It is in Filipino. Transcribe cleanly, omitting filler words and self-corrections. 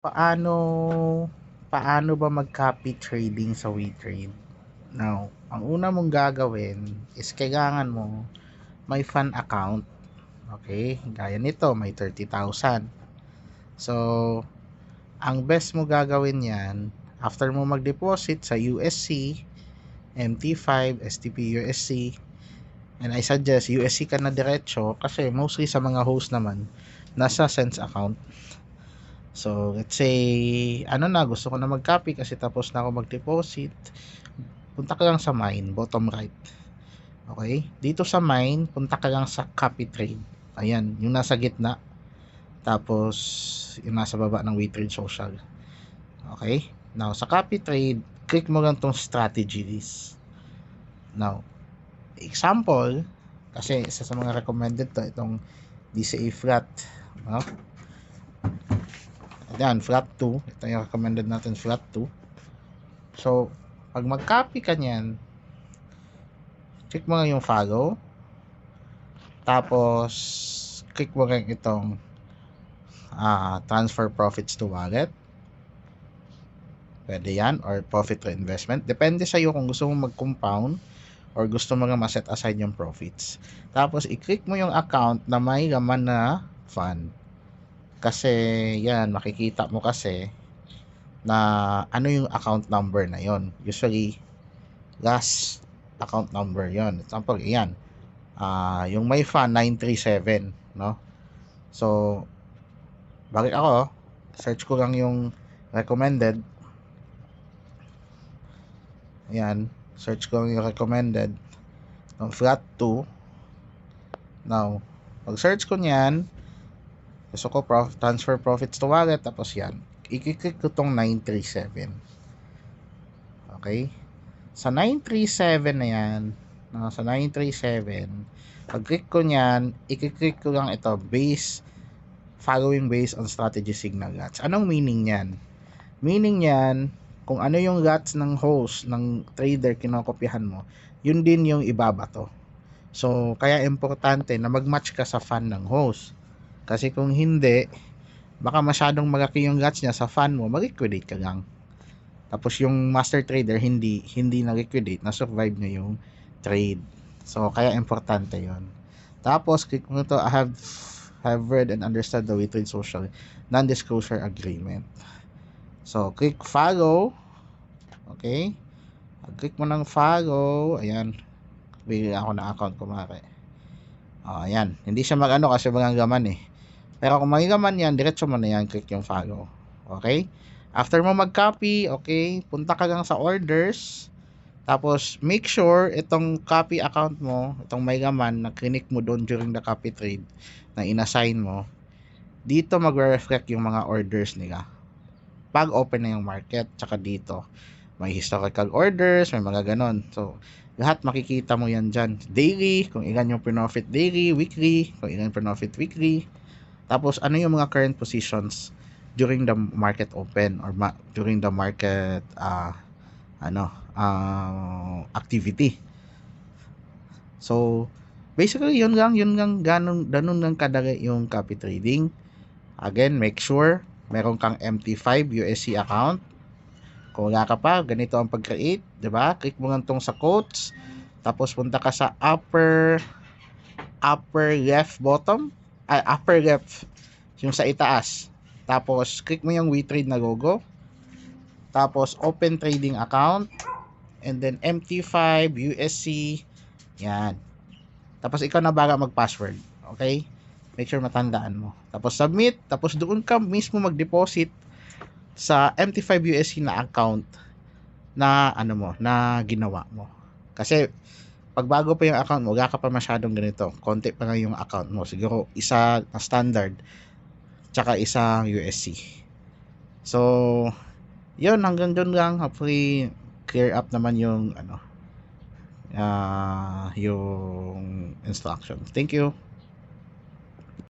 Paano paano ba mag-copy trading sa WeTrade? Now, ang una mong gagawin is kailangan mo may fund account. Okay? Gaya nito, may 30,000. So, ang best mo gagawin yan, after mo mag-deposit sa USC, MT5, STP-USC, and I suggest USC ka na diretso kasi mostly sa mga host naman, nasa Sense account. So, let's say, gusto ko na mag-copy kasi tapos na ako mag-deposit. Punta ka lang sa mine, bottom right. Okay? Dito sa mine, punta ka lang sa copy trade. Ayan, yung nasa gitna. Tapos, yung nasa baba ng WeTrade Social. Okay? Now, sa copy trade, click mo lang tong strategies. Now, example, kasi isa sa mga recommended to, itong DCA flat. No? Ayan, flat 2. Ito yung recommended natin, flat 2. So, pag mag-copy ka niyan, click mo lang yung follow. Tapos, click mo lang itong transfer profits to wallet. Pwede yan, or profit reinvestment. Depende sa iyo kung gusto mo mag-compound or gusto mo nga ma-set aside yung profits. Tapos, i-click mo yung account na may laman na fund. Kasi, yan, makikita mo kasi na ano yung account number na yon. Usually, last account number yon. Example, yan. Yung may fund, 937, no? So, bakit ako, search ko lang yung recommended. Ayan, search ko lang yung recommended ng flat 2. Now, pag search ko niyan, gusto ko transfer profits to wallet, tapos yan, i-click ko tong 937. Okay? Sa 937 na yan, sa 937, pag click ko niyan, i-click ko lang ito, following based on strategy signal lots. Anong meaning niyan? Meaning niyan, kung ano yung lots ng host, ng trader kinokopyahan mo, yun din yung ibabato. So, kaya importante na mag-match ka sa fund ng host. Kasi kung hindi, baka masyadong malaki yung lots niya sa fund mo, mag-liquidate ka lang. Tapos yung master trader hindi na-liquidate, na-survive niya yung trade. So, kaya importante yon. Tapos, click mo to, I have read and understood the WeTrade Social non-disclosure agreement. So, click follow. Okay? Click mo ng follow. Ayan. Bigyan ako ng account ko, mare. Ayan. Hindi siya mag-ano kasi mga gaman eh. Pero kung may gaman yan, diretso mo na yan. Click yung follow. Okay? After mo mag-copy, okay, punta ka lang sa orders. Tapos, make sure itong copy account mo, itong may gaman na clinic mo doon during the copy trade na inassign mo, dito magre-reflect yung mga orders nila pag open na yung market. Tsaka dito may historical orders, may mga ganon. So, lahat makikita mo yan dyan. Daily, kung ilan yung profit daily, weekly, kung ilan profit weekly. Tapos, ano yung mga current positions during the market open or during the market activity. So, basically, yun lang, ganun lang kadali yung copy trading. Again, make sure meron kang MT5 USC account. Kung wala ka pa, ganito ang pag-create, 'di ba? Click mo lang tong sa quotes, tapos punta ka sa upper left bottom, upper left yung sa itaas. Tapos click mo yung WeTrade na logo. Tapos open trading account, and then MT5 USC. Yan. Tapos ikaw na baga mag-password. Okay? Make sure matandaan mo. Tapos submit, tapos doon ka mismo mag-deposit sa MT5 USC na account na na ginawa mo. Kasi pag bago pa yung account mo, wala ka pa masyadong ganito. Konti pa nga yung account mo. Siguro isa na standard tsaka isang USC. So, yun, hanggang doon lang. Hopefully, clear up naman yung yung instruction. Thank you.